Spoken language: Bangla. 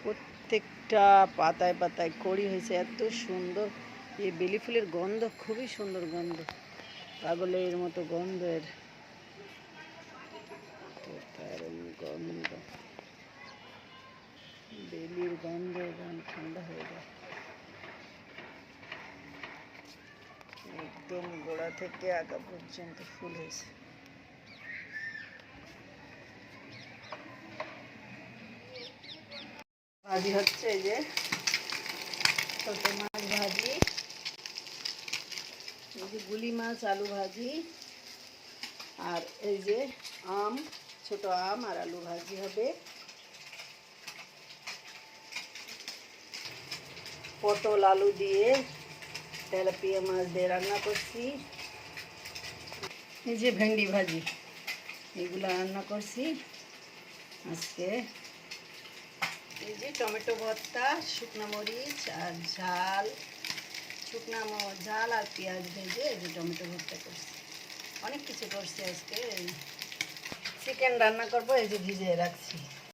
প্রত্যেকটা পাতায় পাতায় কড়ি হয়েছে, এত সুন্দর। এই বেলি ফুলের গন্ধ খুবই সুন্দর গন্ধ, পাগলের মতো গন্ধের গন্ধ, বেলির গন্ধ যখন ঠান্ডা হয়ে যায় একদম গোড়া থেকে আগা পর্যন্ত ফুল হয়েছে। ভাজি হচ্ছে, এই যে ছোট মাছ ভাজি, এই যে গুলি মাছ আলু ভাজি, আর এই যে আম, ছোট আম আর আলু ভাজি হবে। পটল আলু দিয়ে তেলাপিয়া মাছ দিয়ে রান্না করছি। এই যে ভেন্ডি ভাজি, এগুলো রান্না করছি আজকে। এই যে টমেটো ভর্তা, শুকনো মরিচ আর ঝাল, ঝাল আর পেঁয়াজ ভেজে এই যে টমেটো ভর্তা করছি। অনেক কিছু করছি আজকে। চিকেন রান্না করবো, এই যে ভিজিয়ে রাখছি।